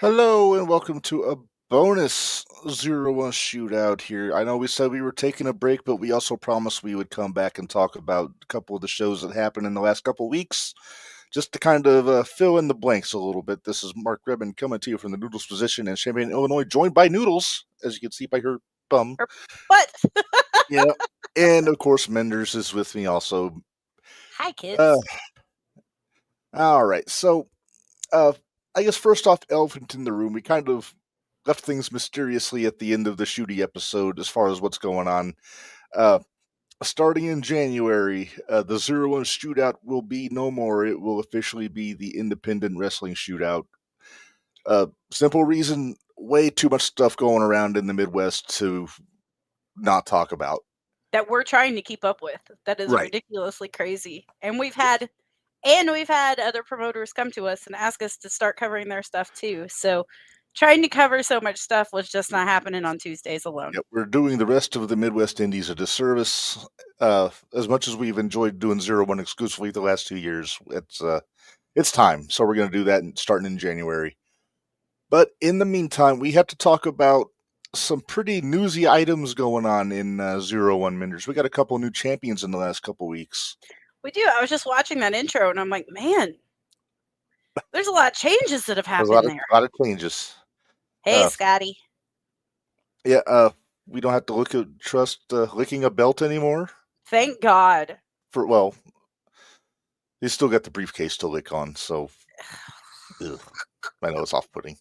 Hello and welcome to a bonus 0-1 shootout here. I know we said we were taking a break, but we also promised we would come back and talk about a couple of the shows that happened in the last couple of weeks, just to kind of fill in the blanks a little bit. This is Mark Rebin coming to you from the Noodles position in Champaign, Illinois, joined by Noodles, as you can see by her bum. What? Yeah. And of course, Menders is with me also. Hi, kids. All right. So, I guess first off, elephant in the room. We kind of left things mysteriously at the end of the Shooty episode as far as what's going on. Uh, Starting in January, the 0-1 shootout will be no more. It will officially be the independent wrestling shootout. Simple reason, way too much stuff going around in the Midwest to not talk about. That we're trying to keep up with. That is Right. ridiculously crazy. And we've had other promoters come to us and ask us to start covering their stuff too. So trying to cover so much stuff was just not happening on Tuesdays alone. Yep, we're doing the rest of the Midwest Indies a disservice. As much as we've enjoyed doing 0-1 exclusively the last 2 years, it's time. So we're going to do that starting in January. But in the meantime, we have to talk about some pretty newsy items going on in 0-1 Menders. We got a couple new champions in the last couple weeks. We do. I was just watching that intro and I'm like, man, there's a lot of changes that have happened there. A lot of changes. Hey, Scotty. Yeah, we don't have to trust licking a belt anymore. Thank God. He's still got the briefcase to lick on, so I know it's off-putting.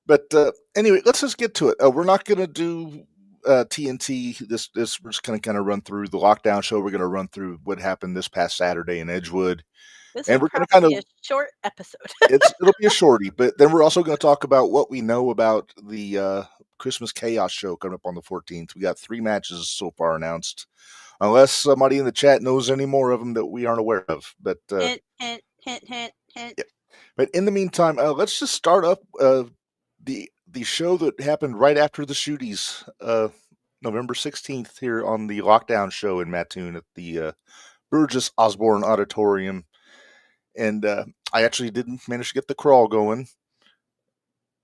But anyway, let's just get to it. We're not going to do TNT. This we're just going to kind of run through the lockdown show. We're going to run through what happened this past Saturday in Edgewood. This is probably a short episode. It'll be a shorty, but then we're also going to talk about what we know about the Christmas Chaos show coming up on the 14th. We got 3 matches so far announced, unless somebody in the chat knows any more of them that we aren't aware of. But hint. Yeah. But in the meantime, let's just start up the show that happened right after the shooties, November 16th here on the lockdown show in Mattoon at the Burgess Osborne Auditorium. And I actually didn't manage to get the crawl going.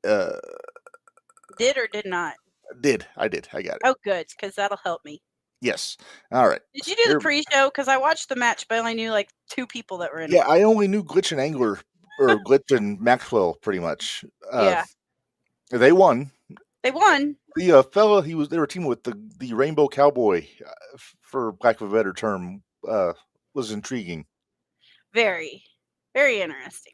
Did or did not? I did. I got it. Oh, good, because that'll help me. Yes. All right. Did you do the pre-show? Because I watched the match, but I only knew like 2 people that were in it. Yeah, I only knew Glitch and Angler, or Glitch and Maxwell, pretty much. Yeah. They won. They won. The fella they were teaming with, the Rainbow Cowboy, for lack of a better term, was intriguing. Very, very interesting.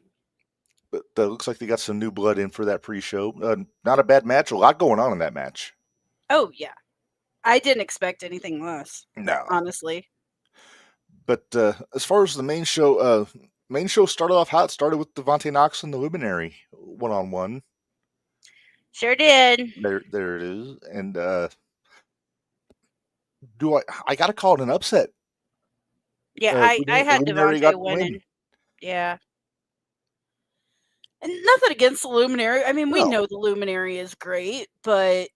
But looks like they got some new blood in for that pre-show. Not a bad match. A lot going on in that match. Oh, yeah. I didn't expect anything less. No. Honestly. But as far as the main show started off hot. Started with Devontae Knox and the Luminary one-on-one. Sure did. There it is. And I got to call it an upset. Yeah, I had Devontae winning. Yeah. And nothing against the Luminary. I mean, we know the Luminary is great, but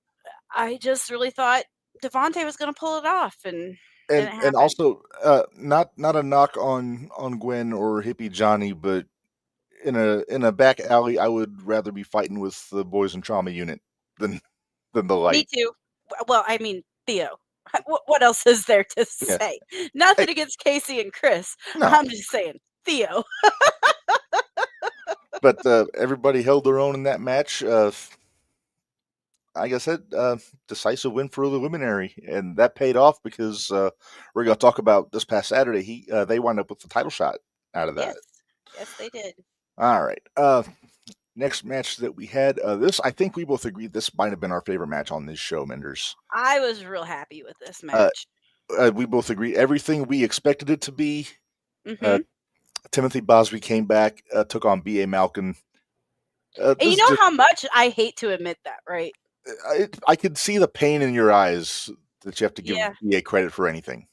I just really thought Devontae was going to pull it off, and also not a knock on Gwen or Hippie Johnny, but in a back alley, I would rather be fighting with the Boys in Trauma unit than the Light. Me too. Well, I mean, Theo. What else is there to say? Nothing against Casey and Chris. No. I'm just saying, Theo. But everybody held their own in that match. Like I said, decisive win for the Luminary, and that paid off because we're going to talk about this past Saturday. They wound up with the title shot out of that. Yes, they did. All right. Next match that we had, I think we both agreed this might have been our favorite match on this show, Menders. I was real happy with this match. We both agree everything we expected it to be. Mm-hmm. Timothy Bosby came back, took on B.A. Malkin. And you know how much I hate to admit that, right? I could see the pain in your eyes that you have to give B.A. credit for anything.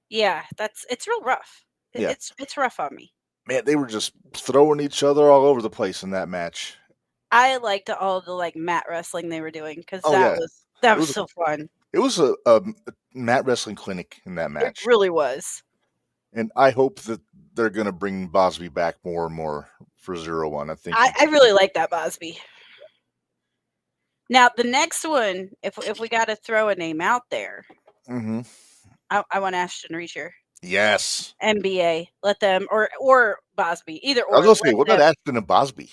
Yeah, it's real rough. It's rough on me. Man, they were just throwing each other all over the place in that match. I liked all the mat wrestling they were doing because that was so fun. It was a mat wrestling clinic in that match. It really was. And I hope that they're going to bring Bosby back more and more for 0-1. I think I really like that Bosby. Now the next one, if we got to throw a name out there, Mm-hmm. I want Ashton Reacher, Yes. NBA. Let them or Bosby, either I was or. going to say, Let what them, about Ashton and Bosby?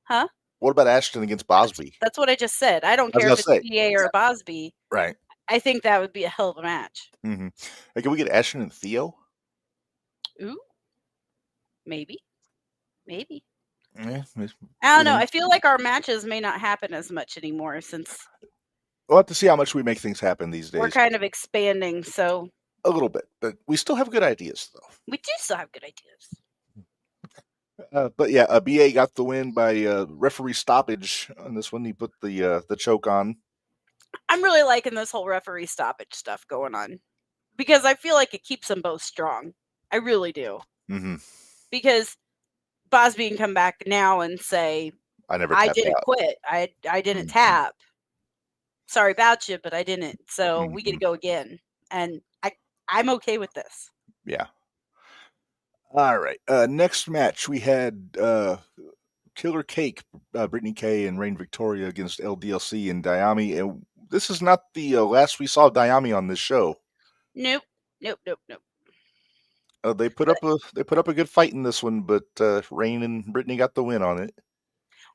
huh? What about Ashton against Bosby? That's what I just said. I don't I was care going if to it's say, BA or Bosby. right. I think that would be a hell of a match. Mm-hmm. Hey, can we get Ashton and Theo? Ooh, maybe. Yeah. I don't know. I feel like our matches may not happen as much anymore since We'll have to see how much we make things happen these days. we're kind of expanding. So A little bit, but we still have good ideas, though. we do still have good ideas. But yeah, BA got the win by referee stoppage on this one. He put the choke on. I'm really liking this whole referee stoppage stuff going on because I feel like it keeps them both strong. I really do. Mm-hmm. Because Bosby can come back now and say, I never I tapped didn't out. quit. I didn't Mhm. tap. Sorry about you, but I didn't. So we get to Mhm. go again. And I'm okay with this. Yeah. All right. Next match we had Killer Cake, Brittany K and Reign Victoria against LDLC and Diami, and this is not the last we saw Diami on this show. Nope. They put up a good fight in this one, but Reign and Brittany got the win on it.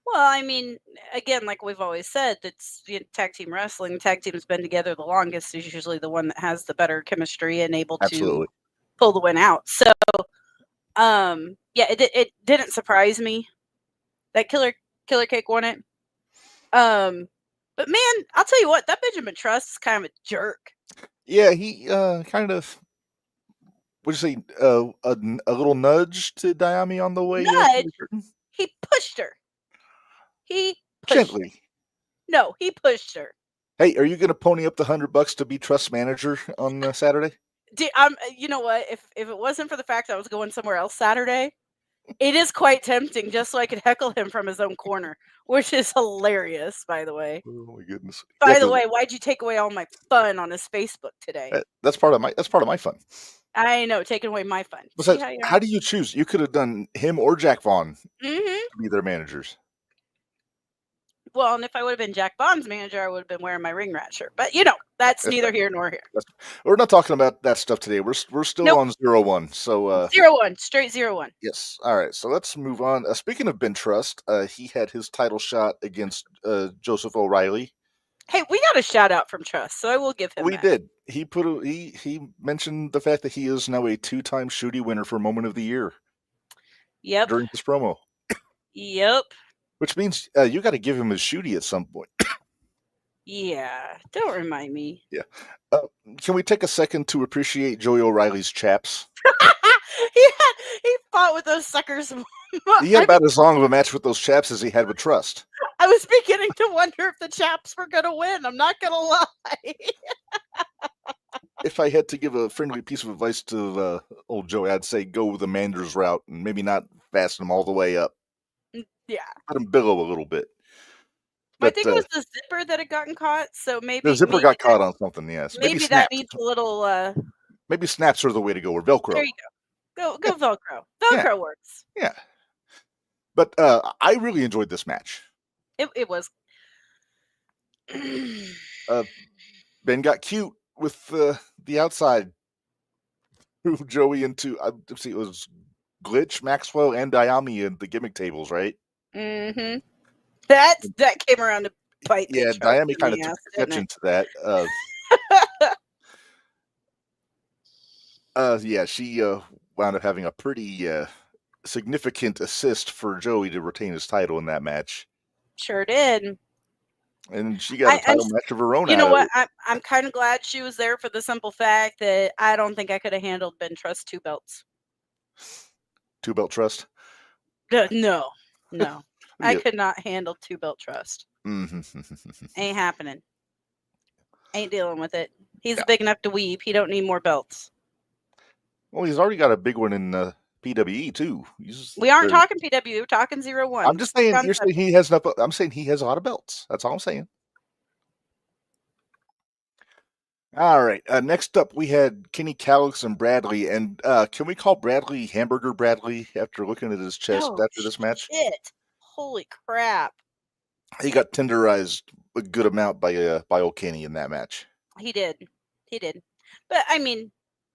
Well, I mean, again, like we've always said, it's tag team wrestling. Tag team's been together the longest is usually the one that has the better chemistry and able Absolutely. to pull the win out. So, yeah, it didn't surprise me that Killer Cake won it. But man, I'll tell you what, that Benjamin Trust is kind of a jerk. Yeah, he kind of. What'd you say? A little nudge to Diami on the way. Nudge? He pushed her. Gently. No, he pushed her. Hey, are you going to pony up the $100 to be Trust manager on Saturday? You know what? If it wasn't for the fact that I was going somewhere else Saturday, it is quite tempting just so I could heckle him from his own corner, which is hilarious, by the way. Oh my goodness! By the way, why'd you take away all my fun on his Facebook today? That's part of my fun. I know, taking away my fun. Besides, how do you choose? You could have done him or Jack Vaughn to be their managers. Well, and if I would have been Jack Vaughn's manager, I would have been wearing my ring rat shirt. But that's neither here nor here. We're not talking about that stuff today. We're still on 0-1. So 0-1, straight 0-1. Yes. All right. So let's move on. Speaking of Ben Trust, he had his title shot against Joseph O'Reilly. Hey, we got a shout out from Trust, so I will give him. We did. He mentioned the fact that he is now a 2-time Shooty winner for Moment of the Year. Yep. During his promo. Yep. Which means you got to give him his Shooty at some point. Yeah. Don't remind me. Yeah. Can we take a second to appreciate Joey O'Reilly's chaps? He fought with those suckers. He had about as long of a match with those chaps as he had with Trust. I was beginning to wonder if the chaps were going to win. I'm not going to lie. If I had to give a friendly piece of advice to old Joey, I'd say go with the Manders route and maybe not fasten him all the way up. Yeah. Let him billow a little bit. But I think it was the zipper that had gotten caught, so maybe the zipper got caught on something. Yes, maybe that needs a little. Maybe snaps are the way to go, or Velcro. There you go. Go Velcro. Velcro works. Yeah. But I really enjoyed this match. It was. Ben got cute with the outside. Threw Joey into. See, it was Glitch, Maxwell, and Diami in the gimmick tables, right? Mm-hmm. That came around to bite. Yeah, Diami kind of took exception to that. Yeah, she wound up having a pretty significant assist for Joey to retain his title in that match. Sure did. And she got a title match of her own. You know what? I'm kind of glad she was there for the simple fact that I don't think I could have handled Ben Trust 2 belts. 2 belt Trust? No. I could not handle 2 belt Trust. Ain't happening. Ain't dealing with it. He's big enough to weep. He don't need more belts. Well, he's already got a big one in PWE too. We aren't talking PWE. We're talking 0-1. I'm just saying. You're saying he has enough. I'm saying he has a lot of belts. That's all I'm saying. All right. Next up, we had Kenny Calix and Bradley. And can we call Bradley Hamburger Bradley after looking at his chest after this match? Shit. Holy crap. He got tenderized a good amount by old Kenny in that match. He did. But I mean,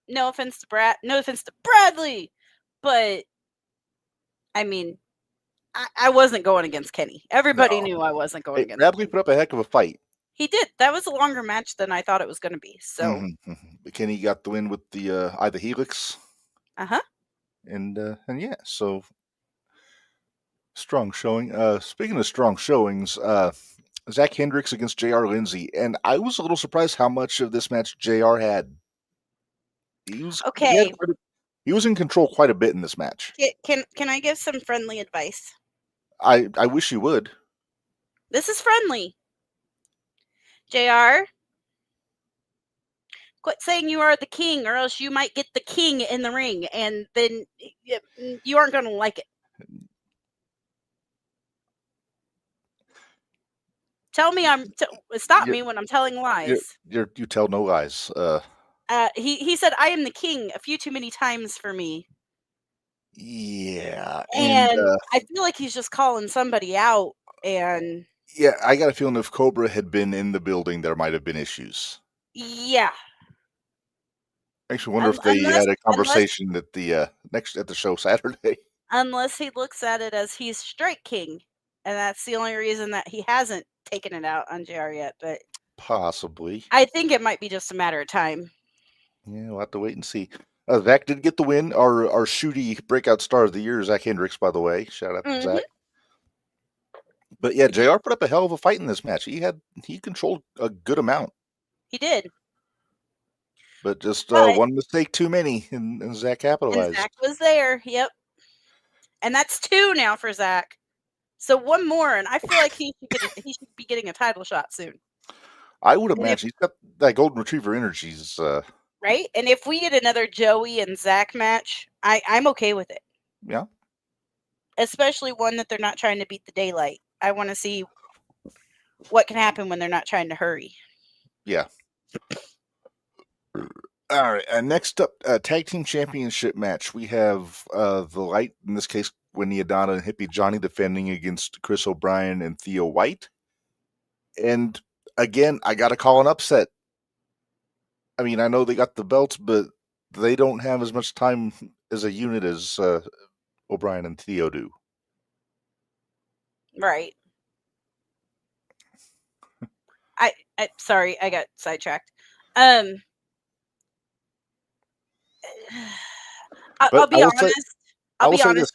no offense to Bradley, but I mean, I wasn't going against Kenny. Everybody knew I wasn't going against Bradley Kenny. put up a heck of a fight. He did. That was a longer match than I thought it was going to be. So, But Kenny got the win with the Eye the Helix. And yeah, so strong showing. Speaking of strong showings, Zach Hendricks against JR Lindsay, and I was a little surprised how much of this match JR had. He was okay. He was in control quite a bit in this match. Can I give some friendly advice? I wish you would. This is friendly. JR, quit saying you are the king, or else you might get the king in the ring, and then you aren't going to like it. Tell me stop me when I'm telling lies. You tell no lies. He said I am the king a few too many times for me. Yeah, and I feel like he's just calling somebody out. And yeah, I got a feeling if Cobra had been in the building, there might have been issues. Yeah. Makes me wonder if they had a conversation at the at the show Saturday. Unless he looks at it as he's straight king, and that's the only reason that he hasn't taken it out on JR yet. But possibly, I think it might be just a matter of time. Yeah, we'll have to wait and see. Zach did get the win. Our shooty breakout star of the year, Zach Hendricks, by the way. Shout out to Zach. But yeah, JR put up a hell of a fight in this match. He controlled a good amount. He did. But just one mistake too many, and Zach capitalized. And Zach was there. Yep. And that's 2 now for Zach. So 1 more, and I feel like he should be getting a title shot soon. I would imagine he's got that golden retriever energies. Right? And if we get another Joey and Zach match, I'm okay with it. Yeah. Especially one that they're not trying to beat the daylight. I want to see what can happen when they're not trying to hurry. Yeah. All right. Next up, tag team championship match. We have the Light, in this case, Wendy Adana and Hippie Johnny, defending against Chris O'Brien and Theo White. And again, I got to call an upset. I mean, I know they got the belts, but they don't have as much time as a unit as O'Brien and Theo do. Right. Sorry, I got sidetracked. I'll be honest. I'll be honest.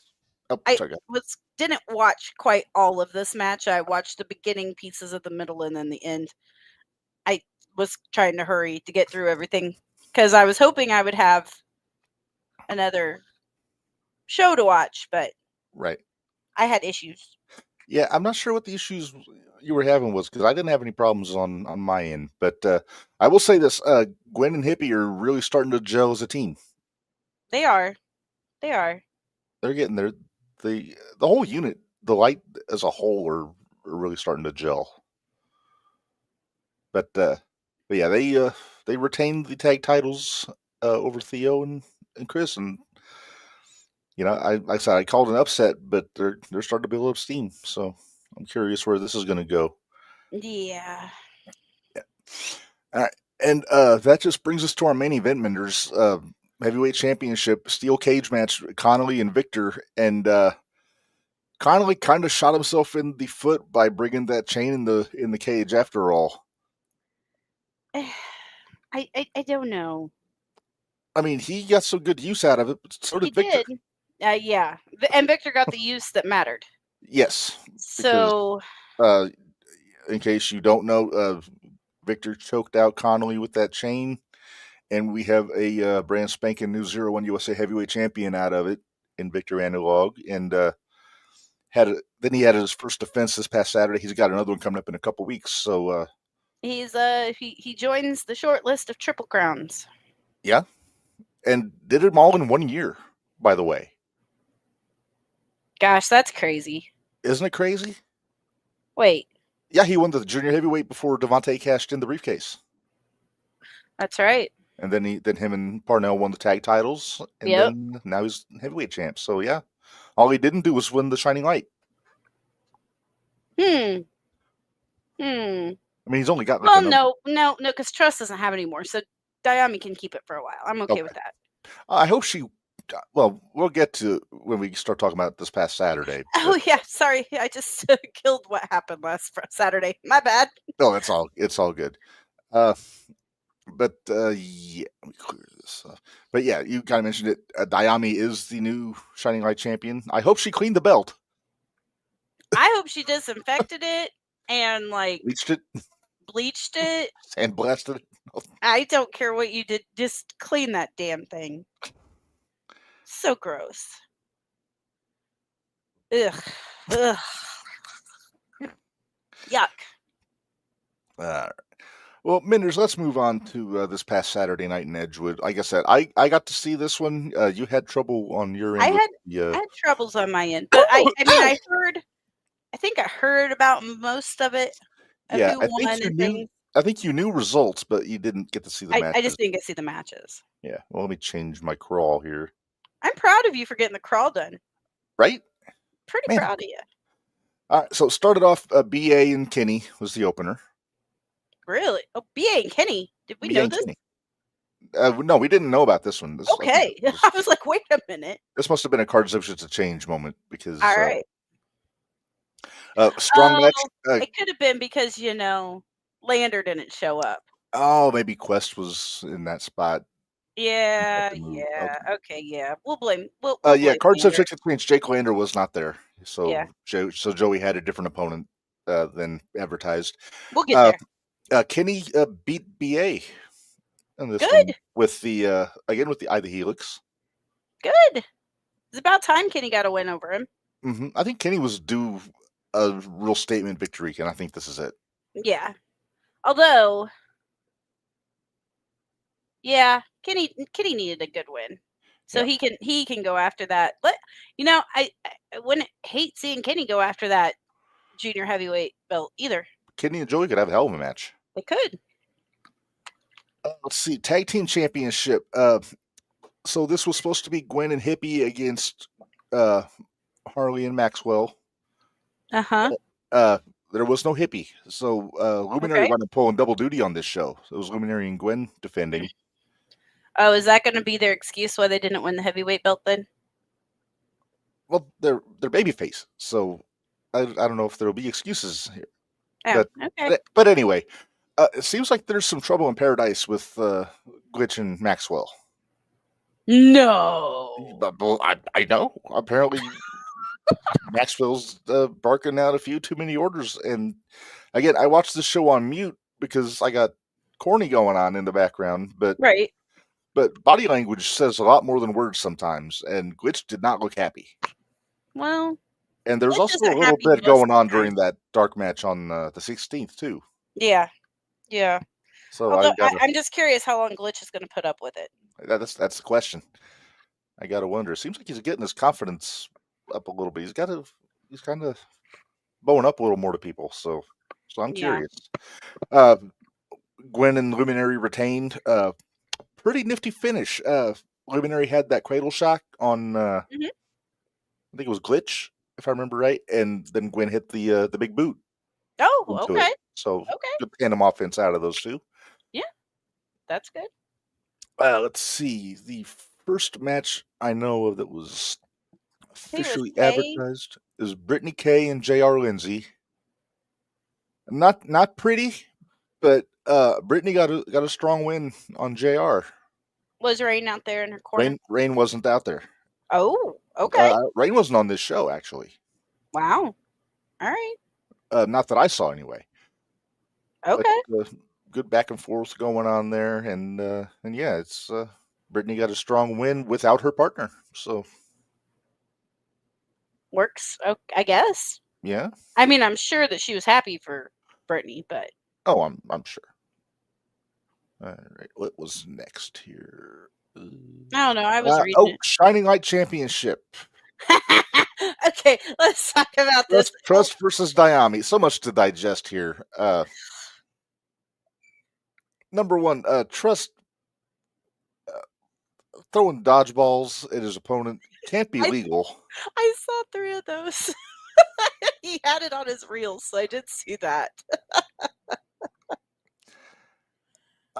I didn't watch quite all of this match. I watched the beginning, pieces of the middle, and then the end. I was trying to hurry to get through everything because I was hoping I would have another show to watch, but I had issues. Yeah, I'm not sure what the issues you were having was, because I didn't have any problems on my end. But I will say this: Gwen and Hippie are really starting to gel as a team. They are. They're getting there. The whole unit, the Light as a whole, are really starting to gel. But yeah, they retained the tag titles over Theo and Chris, and like I said, I called an upset, but they're starting to build up steam. So I'm curious where this is going to go. Yeah. All right, and that just brings us to our main event, Menders. Heavyweight Championship steel cage match, Connolly and Victor, and Connolly kind of shot himself in the foot by bringing that chain in the cage. After all, I don't know. I mean, he got some good use out of it, but so did Victor. Yeah, and Victor got the use that mattered. Yes. So, because, in case you don't know, Victor choked out Connolly with that chain, and we have a brand spanking new 0-1 USA Heavyweight Champion out of it in Victor Analog, and then he had his first defense this past Saturday. He's got another one coming up in a couple weeks. So he joins the short list of Triple Crowns. Yeah, and did them all in 1 year, by the way. Gosh, that's crazy. Isn't it crazy? Wait. Yeah, he won the junior heavyweight before Devontae cashed in the briefcase. That's right. And then him and Parnell won the tag titles, and then now he's heavyweight champ. So yeah, all he didn't do was win the Shining Light. Hmm. I mean, he's only got like Well, a number. no, because Trust doesn't have any more, so Dayami can keep it for a while. I'm okay with that. I hope she. Well, we'll get to when we start talking about this past Saturday. Oh yeah, sorry, I just killed what happened last Saturday. My bad. No, it's all good. Uh, but yeah, let me clear this up. But yeah, you kind of mentioned it. Dayami is the new Shining Light champion. I hope she cleaned the belt, I hope she disinfected it and like bleached it, bleached it. and blasted it. I don't care what you did, just clean that damn thing. So gross. Ugh. Ugh. Yuck. Well, Minders, let's move on to this past Saturday night in Edgewood. Like I said, I got to see this one. You had trouble on your end. I had troubles on my end, but I mean, I think I heard about most of it. Yeah, Who won and things. I think you knew results, but you didn't get to see the matches. I just didn't get to see the matches. Yeah. Well, let me change my crawl here. I'm proud of you for getting the crawl done. Right? Pretty proud of you. All right. So it started off. BA and Kenny was the opener. Really? Oh, BA and Kenny. Did we know this? No, we didn't know about this one. Okay. I was like, wait a minute. This must have been a Cards Subject to Change moment because. All right. Strong match. It could have been because Lander didn't show up. Oh, maybe Quest was in that spot. Yeah. Okay. Yeah. We'll blame. We'll yeah, Cards Subject to Change. Jake Lander was not there, so yeah. So Joey had a different opponent than advertised. We'll get there. Kenny beat BA. Good. With the again with the Eye of the Helix. Good. It's about time Kenny got a win over him. Mm-hmm. I think Kenny was due a real statement victory, and I think this is it. Yeah. Although, yeah, Kenny needed a good win, so he can go after that. But I wouldn't hate seeing Kenny go after that junior heavyweight belt either. Kenny and Joey could have a hell of a match. They could. Let's see, tag team championship. So this was supposed to be Gwen and Hippie against Harley and Maxwell. There was no Hippie, so Luminary wound up pulling double duty on this show. So it was Luminary and Gwen defending. Oh, is that going to be their excuse why they didn't win the heavyweight belt then? Well, they're babyface, so I don't know if there'll be excuses here. Oh, but anyway, it seems like there's some trouble in paradise with Glitch and Maxwell. No, I know. Apparently, Maxwell's barking out a few too many orders, and again, I watched this show on mute because I got corny going on in the background. But But body language says a lot more than words sometimes, and Glitch did not look happy. Well, and there's also a little bit going on during that dark match on the 16th too. Yeah. So I'm just curious how long Glitch is going to put up with it. That's the question. I gotta wonder. It seems like he's getting his confidence up a little bit. He's kind of bowing up a little more to people. So I'm curious. Gwen and Luminary retained. Pretty nifty finish. Luminary had that cradle shock on. I think it was Glitch, if I remember right, and then Gwen hit the big boot. Oh, okay. So good tandem offense out of those two. Yeah, that's good. Let's see. The first match I know of that was officially advertised is Brittany K and JR Lindsay. Not pretty, but Brittany got a strong win on JR. Was Rain out there in her corner? Rain wasn't out there. Oh, okay. Rain wasn't on this show, actually. Wow. All right. Not that I saw, anyway. Okay. But, good back and forth going on there, and yeah, it's Brittany got a strong win without her partner, so works. I guess. Yeah. I mean, I'm sure that she was happy for Brittany, but I'm sure. All right, what was next here? I don't know. I was reading it. Shining Light Championship. Okay, let's talk about this. Trust versus Dayami. So much to digest here. Number one, Trust throwing dodgeballs at his opponent can't be legal. I saw 3 of those. He had it on his reels, so I did see that.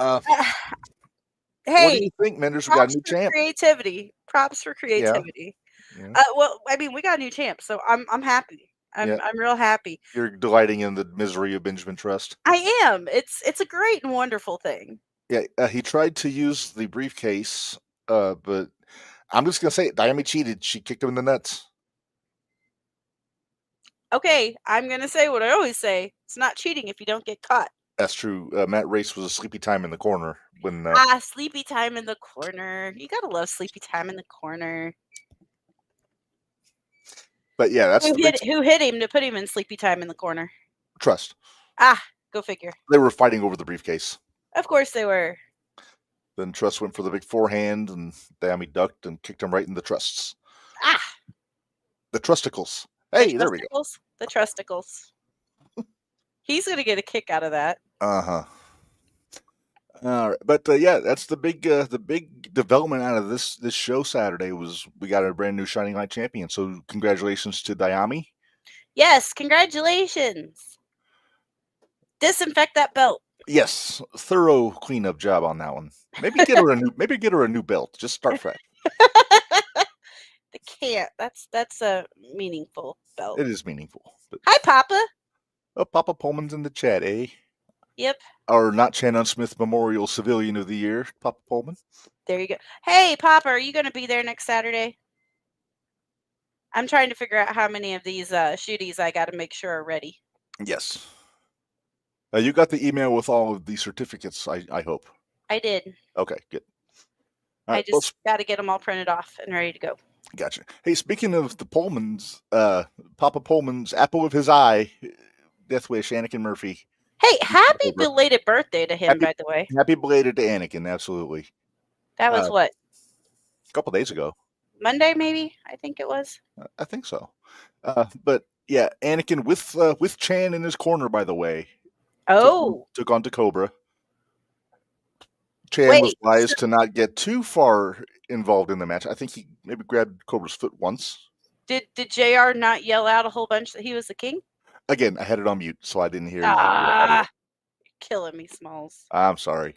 What do Hey, you think, Menders? We got a props new for champ. creativity. Props for Yeah. creativity. Yeah. Well, I mean, we got a new champ, so I'm happy. Yeah. I'm real happy. You're delighting in the misery of Benjamin Trust. I am. It's a great and wonderful thing. Yeah, he tried to use the briefcase, but I'm just gonna say it. Diami cheated. She kicked him in the nuts. Okay, I'm gonna say what I always say. It's not cheating if you don't get caught. That's true. Matt Race was a sleepy time in the corner when. Sleepy time in the corner. You gotta love sleepy time in the corner. But yeah, that's the big Who hit him to put him in sleepy time in the corner? Trust. Go figure. They were fighting over the briefcase. Of course they were. Then Trust went for the big forehand, and Diami ducked and kicked him right in the trusts. The trusticles. Hey, there we go. The trusticles. He's gonna get a kick out of that. All right, but yeah, that's the big development out of this show Saturday was we got a brand new Shining Light champion. So congratulations to Diami. Yes, congratulations. Disinfect that belt. Yes, thorough cleanup job on that one. Maybe get her a new belt. Just start fresh. They can't. That's a meaningful belt. It is meaningful. But, hi, Papa. Oh, Papa Pullman's in the chat, eh? Yep. Our Not Shannon Smith Memorial Civilian of the Year, Papa Pullman. There you go. Hey, Papa, are you going to be there next Saturday? I'm trying to figure out how many of these shooties I got to make sure are ready. Yes. You got the email with all of the certificates, I hope. I did. Okay, good. All right, I just got to get them all printed off and ready to go. Gotcha. Hey, speaking of the Pullmans, Papa Pullman's apple of his eye, Death Wish, Anakin Murphy. Hey, happy belated birthday to him, by the way. Happy belated to Anakin, absolutely. That was what? A couple days ago. Monday, maybe? I think it was. I think so. But yeah, Anakin with Chan in his corner, by the way. Oh. Took on to Cobra. Chan was wise to not get too far involved in the match. I think he maybe grabbed Cobra's foot once. Did JR not yell out a whole bunch that he was the king? Again, I had it on mute, so I didn't hear. You're killing me, Smalls. I'm sorry.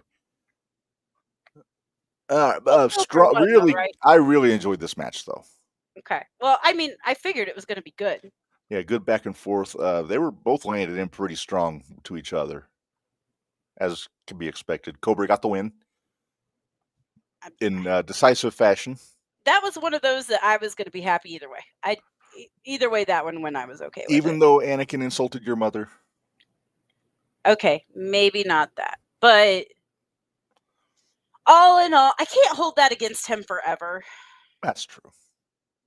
Really, right? I really enjoyed this match, though. Okay. Well, I mean, I figured it was going to be good. Yeah, good back and forth. They were both landed in pretty strong to each other, as can be expected. Cobra got the win in decisive fashion. That was one of those that I was going to be happy either way. Either way, that one when I was okay with it. Even though Anakin insulted your mother. Okay, maybe not that, but all in all, I can't hold that against him forever. That's true.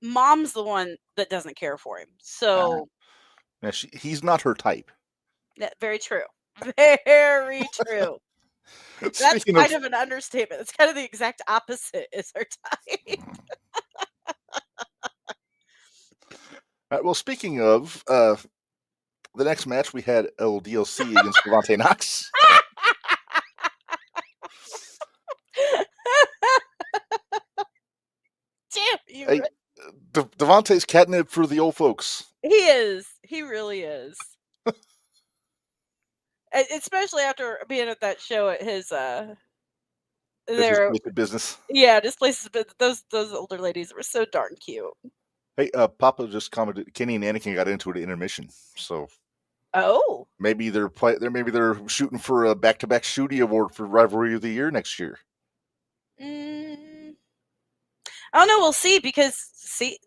Mom's the one that doesn't care for him, so he's not her type. Very true. Very true. That's kind of an understatement. It's kind of the exact opposite is her type. Well, speaking of the next match, we had LDLC against Devontae Knox. Damn you! Hey, Devontae's catnip for the old folks. He is. He really is. Especially after being at that show at his their business. Yeah, this place has been those older ladies were so darn cute. Hey, Papa just commented Kenny and Anakin got into it at intermission, so maybe they're shooting for a back-to-back Shooty award for Rivalry of the Year next year. I don't know. We'll see because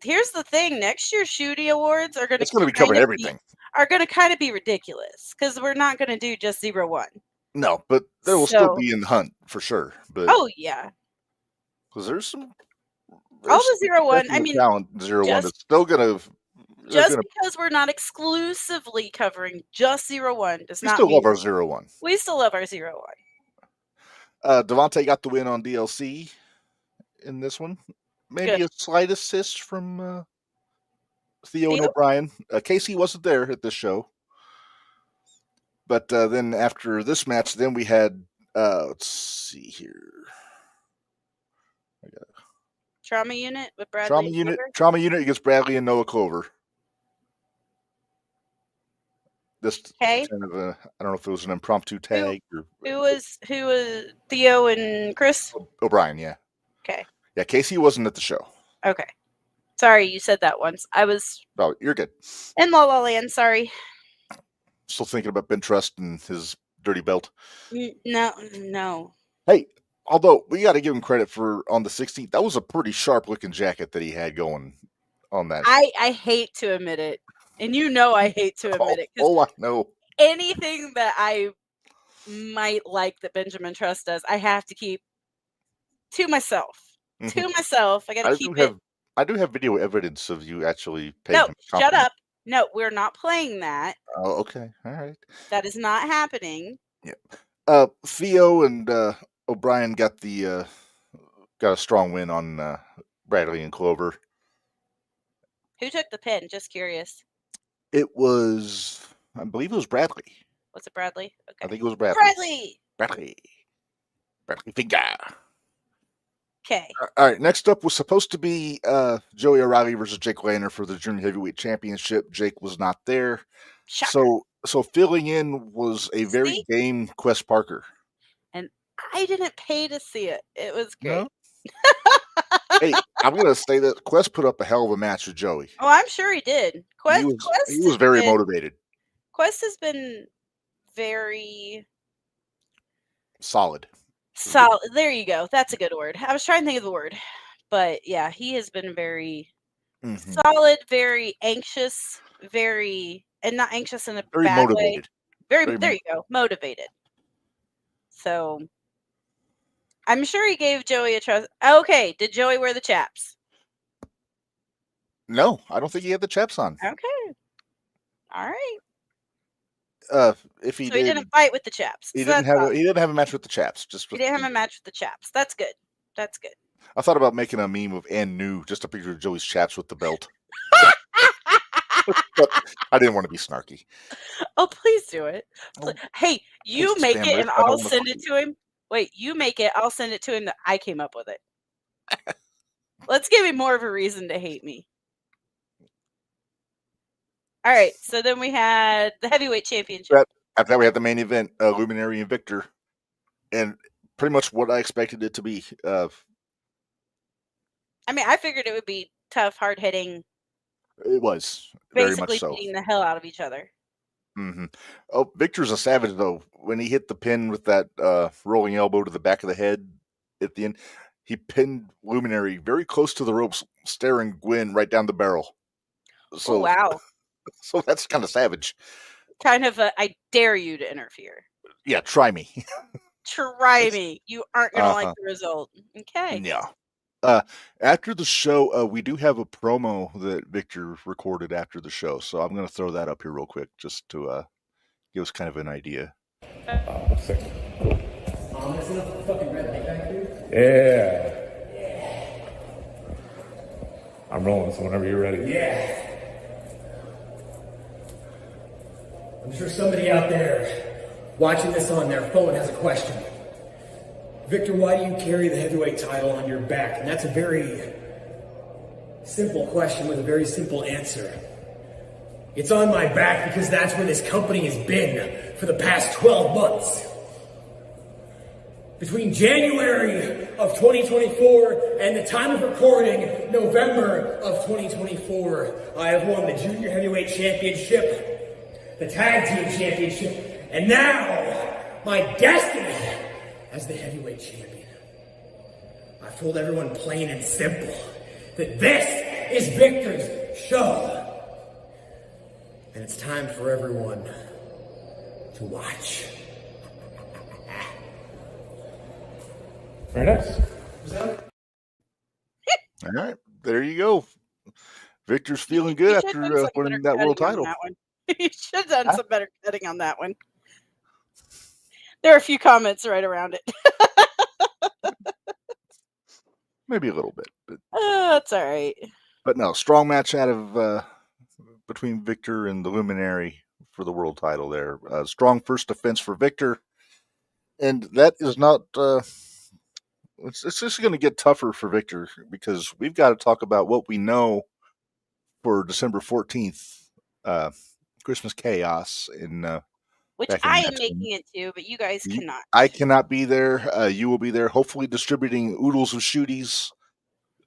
here's the thing: next year's Shooty awards are going to be covering everything. Are going to kind of be ridiculous because we're not going to do just 0-1. No, but there will still be in the hunt for sure. But yeah, because there's all the 0-1. I mean, talent 0-1 is still going to. Just because we're not exclusively covering just 0-1 does not mean we still love our 0-1. We still love our 0-1. Devontae got the win on DLC in this one. Maybe a slight assist from Theo and O'Brien. Casey wasn't there at this show. But then after this match, then we had, let's see here. Trauma Unit with Bradley Trauma Unit against Bradley and Noah Clover. Just Okay. kind of a, I don't know if it was an impromptu tag or Who was Theo and Chris? O'Brien. Yeah, Okay. yeah. Casey wasn't at the show. Okay. Sorry, you said that once. I was Oh, you're good. in La La Land. Sorry. Still thinking about Ben Trust and his dirty belt. No. Hey, although we got to give him credit for on the 16th, that was a pretty sharp looking jacket that he had going on that. I hate to admit it, and you know I hate to admit it. Oh, I know. Anything that I might like that Benjamin Trust does, I have to keep to myself. Mm-hmm. To myself. I got to keep it. I do have video evidence of you actually paying No, him. shut up. No, we're not playing that. Oh, okay. All right. That is not happening. Yeah. Theo and O'Brien got a strong win on Bradley and Clover. Who took the pin? Just curious. It was, I believe it was Bradley. Was it Bradley? Okay. I think it was Bradley. Bradley finger. Okay. All right. Next up was supposed to be Joey O'Reilly versus Jake Lander for the Junior Heavyweight Championship. Jake was not there. Shocker. So filling in was a very game Quest Parker. And I didn't pay to see it. It was great. No? Hey, I'm gonna say that Quest put up a hell of a match with Joey. Oh, I'm sure he did. He was very motivated. Quest has been very solid. There you go. That's a good word. I was trying to think of the word, but yeah, he has been very solid, very anxious, and not anxious in a very bad motivated. way. There you go, motivated. So I'm sure he gave Joey a trust. Okay, did Joey wear the chaps? No, I don't think he had the chaps on. Okay, all right. If he so he didn't fight with the chaps. He didn't have a match with the chaps. He didn't have a match with the chaps. That's good. That's good. I thought about making a meme of Ann New, just a picture of Joey's chaps with the belt. But I didn't want to be snarky. Oh, please do it. Hey, you make it and I'll send it to him. Wait, you make it. I'll send it to him that I came up with it. Let's give him more of a reason to hate me. All right, so then we had the heavyweight championship. After that, we had the main event, Luminary and Victor, and pretty much what I expected it to be. I mean, I figured it would be tough, hard hitting. It was very basically much so. beating the hell out of each other. Mm-hmm. Oh, Victor's a savage though. When he hit the pin with that rolling elbow to the back of the head at the end, he pinned Luminary very close to the ropes, staring Gwen right down the barrel. So, wow. So that's kind of savage. Kind of I dare you to interfere. Yeah, try me. Try me. You aren't going to like the result. Okay. Yeah. After the show, we do have a promo that Victor recorded after the show, so I'm going to throw that up here real quick just to give us kind of an idea. Sick. Cool. Is it a fucking red light back here? Yeah. I'm rolling, so whenever you're ready. Yeah. I'm sure somebody out there watching this on their phone has a question. Victor, why do you carry the heavyweight title on your back? And that's a very simple question with a very simple answer. It's on my back because that's where this company has been for the past 12 months. Between January of 2024 and the time of recording, November of 2024, I have won the Junior Heavyweight Championship, the Tag Team Championship, and now my destiny as the Heavyweight Champion. I've told everyone plain and simple that this is Victor's show. And it's time for everyone to watch. Very nice. All right, there you go. Victor's feeling good after winning that world title. You should have done some better cutting on that one. There are a few comments right around it. Maybe a little bit. But that's all right. But no, strong match out of between Victor and the Luminary for the world title there. Strong first defense for Victor. And that is not... it's just going to get tougher for Victor because we've got to talk about what we know for December 14th Christmas Chaos in which back in I am Matchroom. making it to, but you guys cannot. I cannot be there. You will be there, hopefully distributing oodles of shooties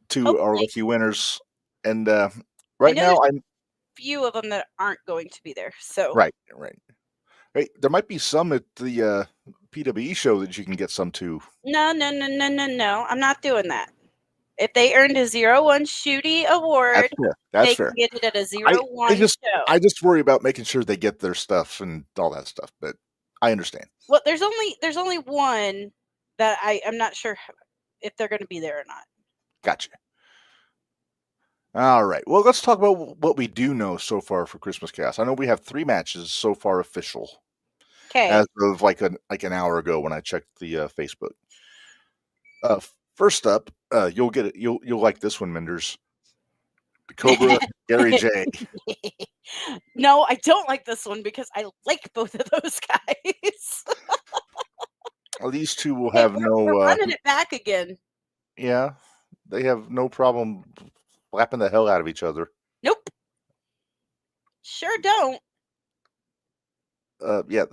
to our Hopefully. lucky winners. And I right know now, there's a few of them that aren't going to be there. So right. Hey, there might be some at the PWE show that you can get some too. No. I'm not doing that. If they earned a 0-1 Shooty award, That's they fair. can get it at a 0-1 show. I just worry about making sure they get their stuff and all that stuff, but I understand. Well, there's only one that I'm not sure if they're going to be there or not. Gotcha. All right. Well, let's talk about what we do know so far for Christmas Chaos. I know we have 3 matches so far official. Okay. As of like an hour ago when I checked the Facebook. First up, you'll get it. You'll like this one, Menders. Cobra, Gary J. No, I don't like this one because I like both of those guys. Well, these two will have we're running it back again. Yeah, they have no problem slapping the hell out of each other. Nope. Sure don't. Yeah,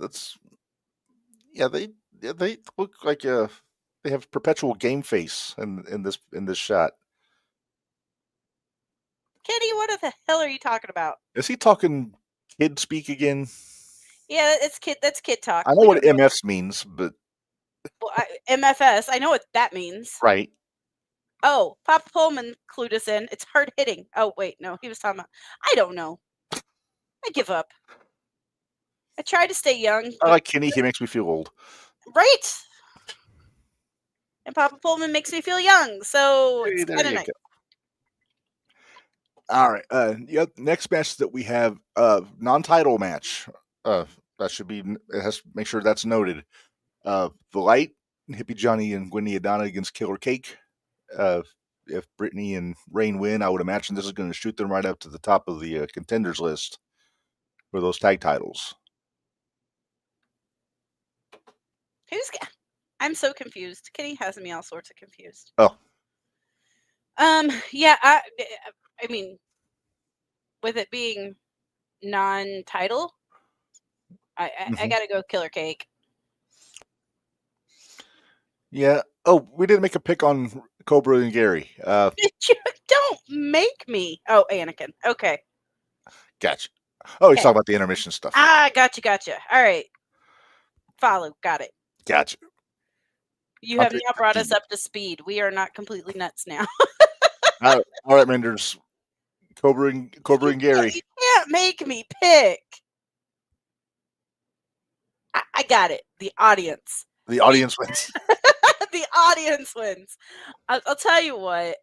they look like they have perpetual game face in this shot. Kenny, what the hell are you talking about? Is he talking kid speak again? Yeah, that's kid talk. I know what MFs means, but MFS, I know what that means. Right. Oh, Papa Pullman clued us in. It's hard hitting. Oh, wait, no, he was talking about. I don't know. I give up. I try to stay young. I like Kenny. He makes me feel old. Right. And Papa Pullman makes me feel young. So it's kind of nice. All right. Next match that we have, non-title match. That should be. It has to make sure that's noted. The Light, Hippie Johnny and Gwendy Adana against Killer Cake. If Brittany and Rain win, I would imagine this is going to shoot them right up to the top of the contenders list for those tag titles. I'm so confused. Kenny has me all sorts of confused. Oh. Yeah. I mean, with it being non-title, I gotta go Killer Cake. Yeah. Oh, we didn't make a pick on Cobra and Gary. Don't make me. Oh, Anakin. Okay. Gotcha. Oh, he's talking about the intermission stuff. Gotcha. All right. Follow. Got it. Gotcha. You have now brought us up to speed. We are not completely nuts now. All right, Menders. Cobra and Gary. You can't make me pick. I got it. The audience. The audience wins. The audience wins. I'll tell you what.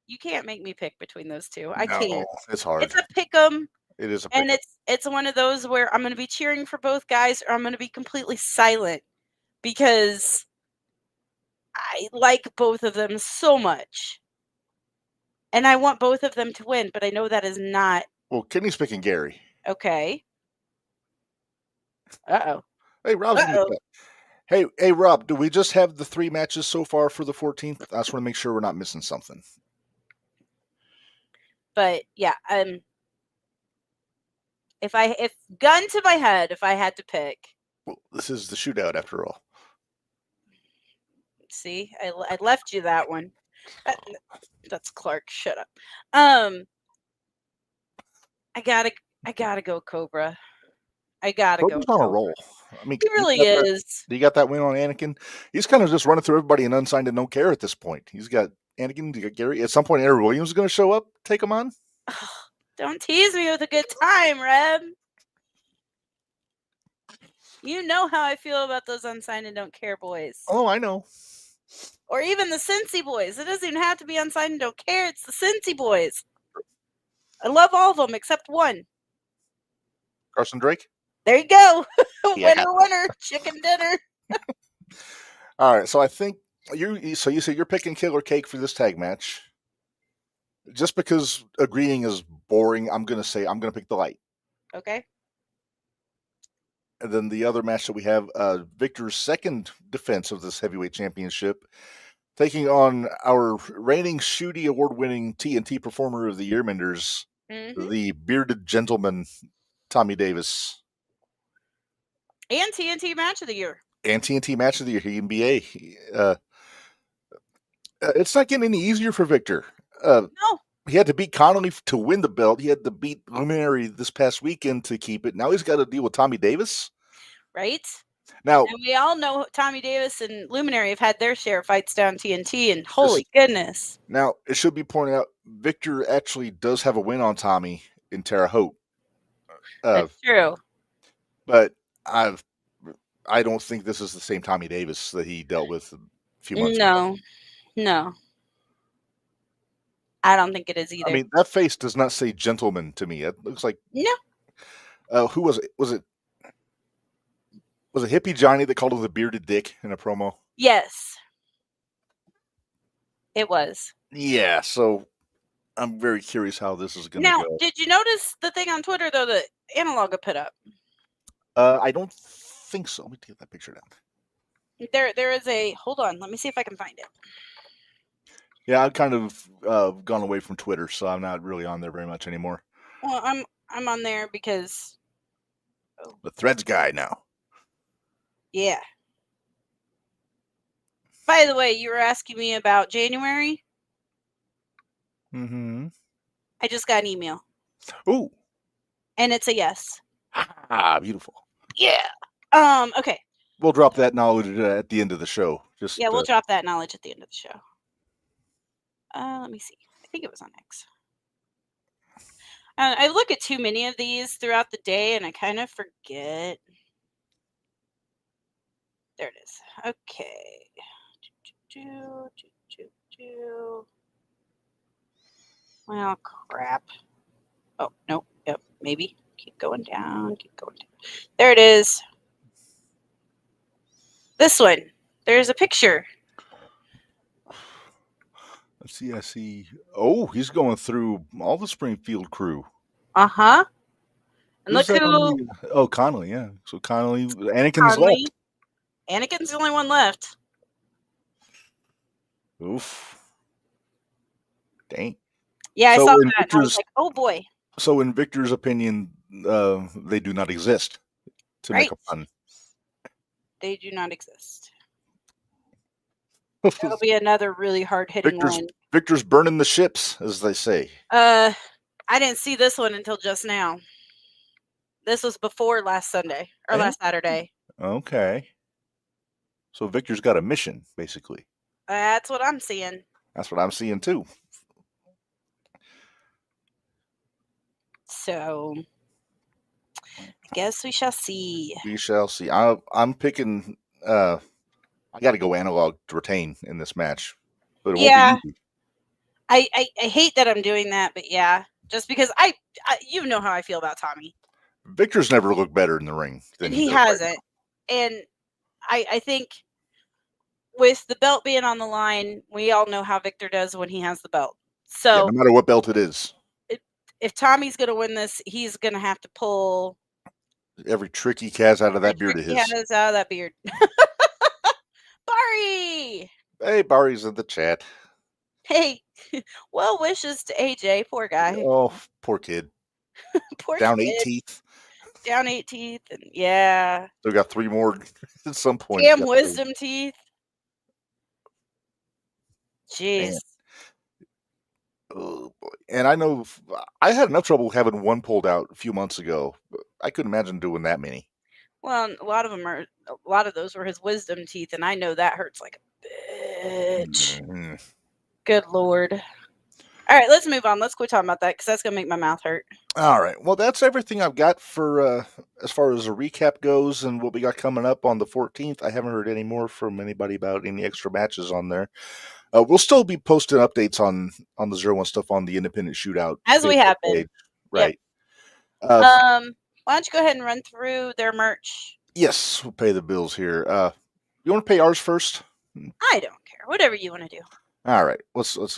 You can't make me pick between those two. I can't. It's hard. It's a pick 'em. It is a pick 'em. And it's one of those where I'm going to be cheering for both guys, or I'm going to be completely silent because I like both of them so much. And I want both of them to win, but I know that is not. Well, Kenny's picking Gary. Okay. Uh-oh. Hey, Rob's in the back. Hey, Rob, do we just have the 3 matches so far for the 14th? I just want to make sure we're not missing something. But yeah, if gun to my head, if I had to pick. Well, this is the shootout after all. See, I left you that one. That's Clark. Shut up. I gotta go Cobra. I gotta Cobra's go. on a roll. I mean, he really is. You got that win on Anakin. He's kind of just running through everybody and unsigned and don't care at this point. He's got Anakin, you got Gary. At some point, Aaron Williams is going to show up, take him on. Oh, don't tease me with a good time, Reb. You know how I feel about those unsigned and don't care boys. Oh, I know. Or even the Cincy boys. It doesn't even have to be unsigned and don't care. It's the Cincy boys. I love all of them except one. Carson Drake? There you go. Yeah. Winner, chicken dinner. All right, so I think you said you're picking Killer Cake for this tag match. Just because agreeing is boring, I'm going to pick the Light. Okay. And then the other match that we have, Victor's second defense of this heavyweight championship, taking on our reigning Shooty award-winning TNT Performer of the Year, Menders, Mhm. the bearded gentleman, Tommy Davis. And TNT Match of the Year. And TNT Match of the Year, NBA. It's not getting any easier for Victor. No. He had to beat Connolly to win the belt. He had to beat Luminary this past weekend to keep it. Now he's got to deal with Tommy Davis. Right? Now, And we all know Tommy Davis and Luminary have had their share of fights down TNT, and holy goodness. Now, it should be pointed out, Victor actually does have a win on Tommy in Terre Haute. That's true. But I don't think this is the same Tommy Davis that he dealt with a few months ago. No. I don't think it is either. I mean, that face does not say gentleman to me. It looks like... No. Who was it? Was it Hippie Johnny that called him the bearded dick in a promo? Yes. It was. Yeah, so I'm very curious how this is going to go. Now, did you notice the thing on Twitter, though, that Analog had put up? I don't think so. Let me take that picture down. There is a... Hold on. Let me see if I can find it. Yeah, I've kind of gone away from Twitter, so I'm not really on there very much anymore. Well, I'm on there because... The Threads guy now. Yeah. By the way, you were asking me about January. Mm-hmm. I just got an email. Ooh. And it's a yes. Ah, beautiful. Yeah. Okay. We'll drop that knowledge at the end of the show. Yeah, we'll drop that knowledge at the end of the show. Let me see. I think it was on X. I look at too many of these throughout the day, and I kind of forget. There it is. Okay. Well, crap. Oh, no. Yep, maybe. Keep going down. There it is. This one. There's a picture. Let's see. I see. Oh, he's going through all the Springfield crew. Uh-huh. And Who's look that who... on the- Oh, Connolly, yeah. So Connolly, Anakin's left. Anakin's the only one left. Oof. Dang. Yeah, I So saw in that. And I was Victor's- like, oh boy. So in Victor's opinion, they do not exist, to make a pun. They do not exist. That'll be another really hard-hitting one. Victor's burning the ships, as they say. I didn't see this one until just now. This was before last Sunday, or last Saturday. Okay. So Victor's got a mission, basically. That's what I'm seeing. That's what I'm seeing, too. So, I guess we shall see. We shall see. I'm picking... I got to go Analog to retain in this match. But it won't be easy. I hate that I'm doing that, but yeah. Just because I you know how I feel about Tommy. Victor's never looked better in the ring than he does hasn't. right And I think with the belt being on the line, we all know how Victor does when he has the belt. So no matter what belt it is. If Tommy's going to win this, he's going to have to pull every trick he has out of that beard of his. He has out of that beard. Barry! Hey, Barry's in the chat. Hey, well wishes to AJ. Poor guy. Oh, poor kid. Poor Down kid. 8 teeth. Down 8 teeth. And yeah. Still got 3 more at some point. Damn wisdom teeth. Jeez. Man. Oh, boy. And I know I had enough trouble having one pulled out a few months ago. But I couldn't imagine doing that many. Well, a lot of those were his wisdom teeth, and I know that hurts like a bitch. Mm-hmm. Good Lord. All right, let's move on. Let's quit talking about that because that's going to make my mouth hurt. All right. Well, that's everything I've got for as far as a recap goes and what we got coming up on the 14th. I haven't heard any more from anybody about any extra matches on there. We'll still be posting updates on the 0-1 stuff on the Independent Shootout. As we have been. Page. Right. Yep. Why don't you go ahead and run through their merch? Yes, we'll pay the bills here. You want to pay ours first? I don't care. Whatever you want to do. All right. Let's go.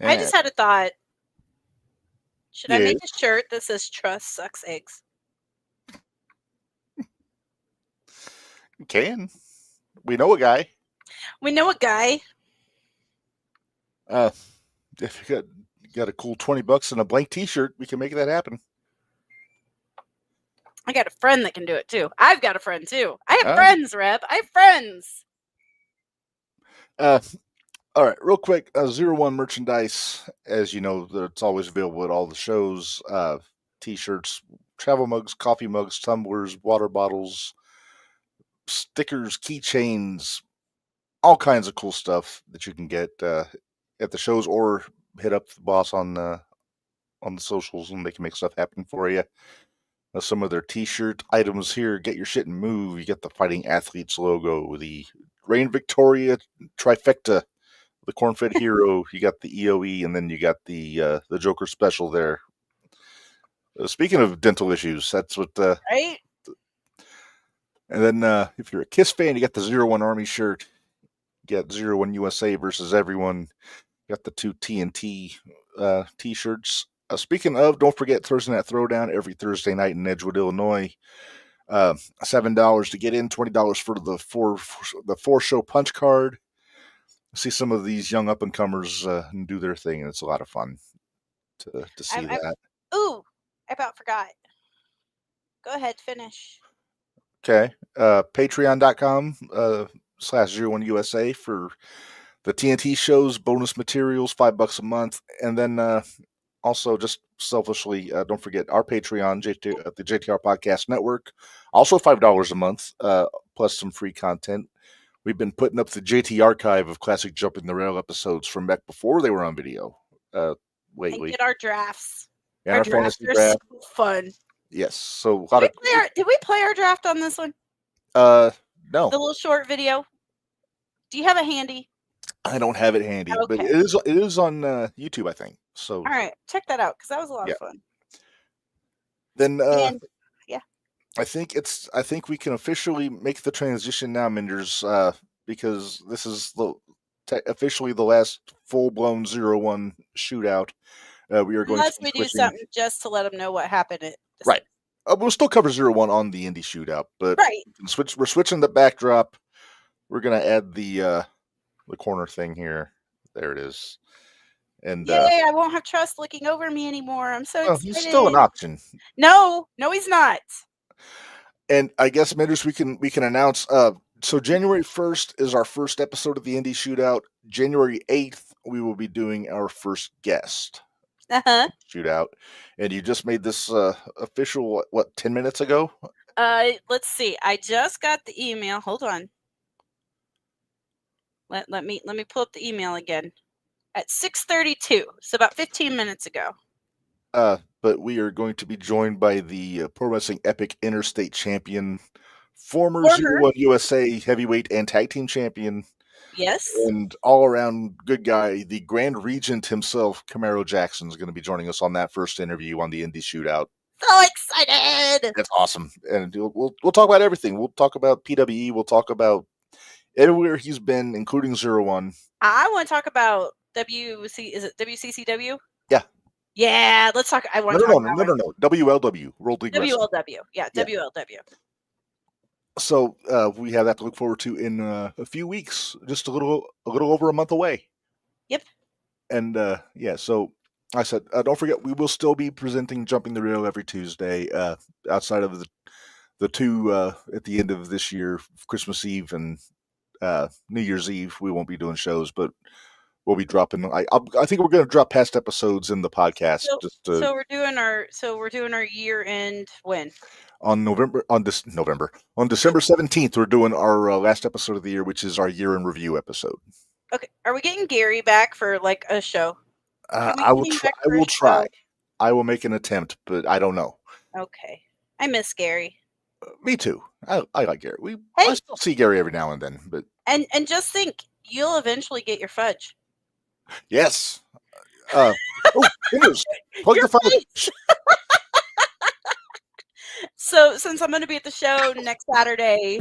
I just had a thought. Should I make Yes. a shirt that says "Trust sucks eggs"? You can. We know a guy. We know a guy. If you got a cool $20 and a blank T-shirt, we can make that happen. I got a friend that can do it too. I've got a friend too. I have Oh. friends, Reb. I have friends. All right, real quick, 01 merchandise, as you know, it's always available at all the shows. T-shirts, travel mugs, coffee mugs, tumblers, water bottles, stickers, keychains, all kinds of cool stuff that you can get at the shows, or hit up the boss on the socials and they can make stuff happen for you. Some of their T-shirt items here: Get Your Shit and Move. You get the Fighting Athletes logo, the Reign Victoria trifecta, the Corn-Fed Hero. You got the EOE, and then you got the Joker special there. Speaking of dental issues, that's what. Right. And then if you're a Kiss fan, you got the 01 Army shirt. You got 01 USA versus everyone. You got the 2 TNT T-shirts. Speaking of, don't forget Thursday Night Throwdown every Thursday night in Edgewood, Illinois. $7 to get in, $20 for the 4-show punch card. See some of these young up and comers do their thing, and it's a lot of fun to see that. Ooh, I about forgot. Go ahead, finish. Okay, patreon.com /01USA for the TNT shows, bonus materials, $5 a month, and then also just selfishly, don't forget our Patreon, the JTR Podcast Network, also $5 a month, plus some free content. We've been putting up the JT archive of classic Jumping the Rail episodes from back before they were on video lately. And get our drafts. And our fantasy draft. So fun. Yes. So did we play our draft on this one? No. The little short video. Do you have it handy? I don't have it handy, Okay. but it is on YouTube, I think. So all right, check that out because that was a lot of fun. Then yeah, I think we can officially make the transition now, Minders, because this is officially the last full-blown 01 shootout. We are going unless to we do something just to let them know what happened. Right. We'll still cover 01 on the indie shootout, but right. We're switching the backdrop. We're gonna add the corner thing here. There it is. And yay! I won't have Trust looking over me anymore. I'm so excited. He's still an option. No, he's not. And I guess, Minders, we can announce. So January 1st is our first episode of the indie shootout. January 8th, we will be doing our first guest. Shootout. And you just made this official, 10 minutes ago? Let's see. I just got the email. Hold on. Let me pull up the email again. At 6:32, so about 15 minutes ago. But we are going to be joined by the Pro Wrestling Epic Interstate Champion, former 01 USA Heavyweight and Tag Team Champion. Yes. And all-around good guy, the Grand Regent himself, Camaro Jackson, is going to be joining us on that first interview on the indie shootout. So excited! That's awesome. And we'll talk about everything. We'll talk about PWE. We'll talk about everywhere he's been, including 01. I want to talk about is it WCCW? Yeah. Yeah, let's talk. I want to talk about No. WLW, World League Wrestling. WLW. Yeah, WLW. So we have that to look forward to in a few weeks, just a little over a month away. Yep. And so I said, don't forget, we will still be presenting Jumping the Rail every Tuesday, outside of the two at the end of this year, Christmas Eve and New Year's Eve. We won't be doing shows, but we'll be dropping. I think we're going to drop past episodes in the podcast. So we're doing our year end when? On December 17th, we're doing our last episode of the year, which is our year in review episode. Okay, are we getting Gary back for like a show? I will try. I will make an attempt, but I don't know. Okay, I miss Gary. Me too. I like Gary. I still see Gary every now and then, but and just think, you'll eventually get your fudge. Yes. Plug the fudge. So since I'm going to be at the show next Saturday,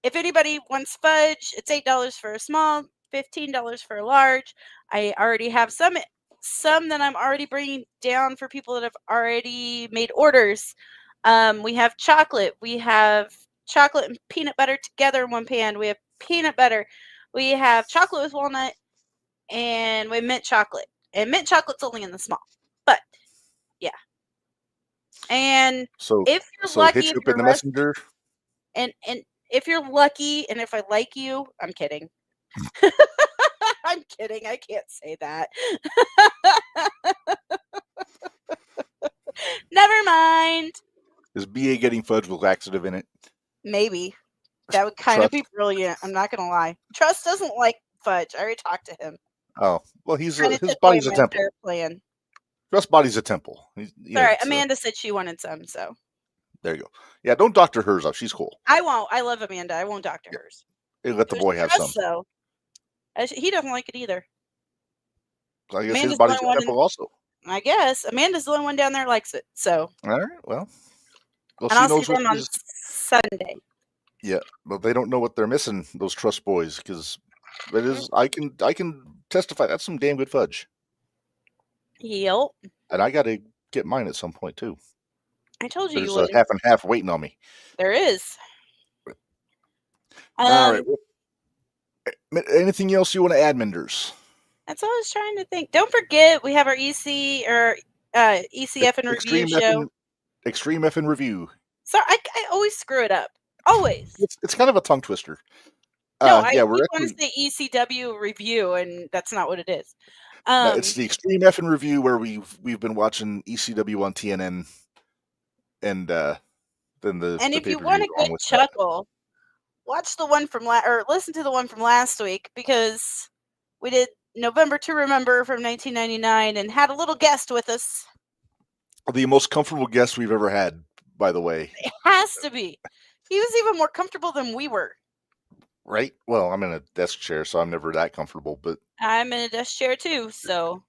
if anybody wants fudge, it's $8 for a small, $15 for a large. I already have some that I'm already bringing down for people that have already made orders. We have chocolate. We have chocolate and peanut butter together in one pan. We have peanut butter. We have chocolate with walnut, and we have mint chocolate. And mint chocolate's only in the small. But, yeah. And So if you're so lucky, hit if you up you're in the messenger. and if you're lucky, and if I like you, I'm kidding. I'm kidding. I can't say that. Never mind. Is BA getting fudge with laxative in it? Maybe. That would kind of be brilliant. I'm not going to lie. Trust doesn't like fudge. I already talked to him. Oh, well, his Took body's away a my temple. entire plan. Trust body's a temple. All right. Amanda said she wanted some, so. There you go. Yeah, don't doctor hers up. She's cool. I won't. I love Amanda. I won't doctor hers. Hey, let the boy have Trust, some. though. He doesn't like it either. I guess Amanda's his body's the a only temple also. I guess. Amanda's the only one down there that likes it, so. All right, well, And I'll see them on Sunday. Yeah, but they don't know what they're missing, those trust boys, because it is. I can testify that's some damn good fudge. Yep. And I got to get mine at some point too. I told you There's you would. a half and half waiting on me. There is. All right. Anything else you want to add, Menders? That's all I was trying to think. Don't forget, we have our ECF and review show. Extreme F and review. So I always screw it up. Always. It's kind of a tongue twister. No, I want to say ECW review, and that's not what it is. It's the Extreme F and review where we've been watching ECW on TNN, and then the. And if you want a good chuckle, watch the one from or listen to the one from last week, because we did November to Remember from 1999 and had a little guest with us. The most comfortable guest we've ever had, by the way. It has to be. He was even more comfortable than we were. Right? Well, I'm in a desk chair, so I'm never that comfortable, but I'm in a desk chair too, so.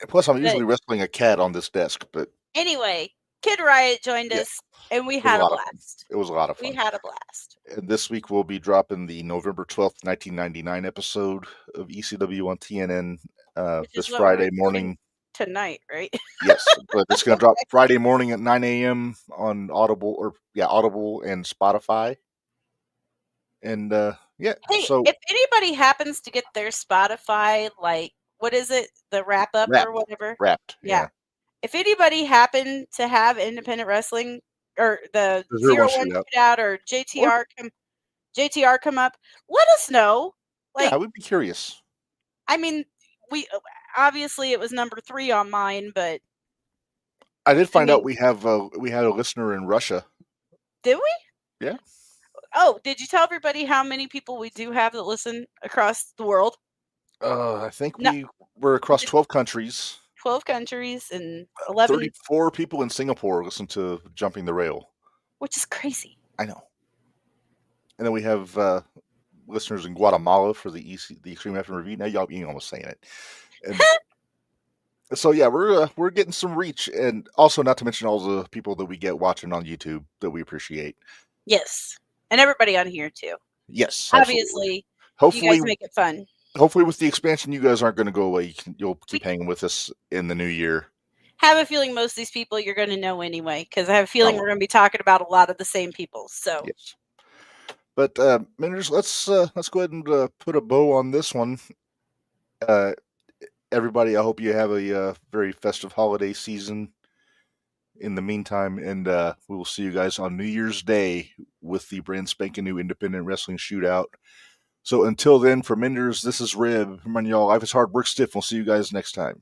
Plus, I'm usually wrestling a cat on this desk, but. Anyway, Kid Riot joined us, and we had a blast. It was a lot of fun. We had a blast. And this week we'll be dropping the November 12th, 1999 episode of ECW on TNN this Friday morning. Tonight, right? Yes, but it's going to drop Friday morning at 9 a.m. on Audible and Spotify. And Hey, so if anybody happens to get their Spotify, like, what is it, the wrap up or whatever? Wrapped. Yeah. If anybody happened to have independent wrestling or the 01 Shootout or JTR come up, let us know. Like, I would be curious. I mean, we obviously it was number 3 on mine, but I did find out we had a listener in Russia. Did we? Yeah. Oh, did you tell everybody how many people we do have that listen across the world? I think we're across 12 countries. 12 countries and 11. 34 people in Singapore listen to Jumping the Rail. Which is crazy. I know. And then we have listeners in Guatemala for the Extreme F and Review. Now y'all almost saying it. And so yeah, we're getting some reach, and also not to mention all the people that we get watching on YouTube that we appreciate. Yes, and everybody on here too. Yes, obviously. Hopefully, you guys make it fun. Hopefully, with the expansion, you guys aren't going to go away. You'll keep hanging with us in the new year. Have a feeling most of these people you're going to know anyway, because I have a feeling we're going to be talking about a lot of the same people. So yes. But Menders, let's go ahead and put a bow on this one. Everybody, I hope you have a very festive holiday season in the meantime, and we will see you guys on New Year's Day with the brand spanking new Independent Wrestling Shootout. So until then, for Menders, this is Rib. Remember, y'all, life is hard, work stiff. We'll see you guys next time.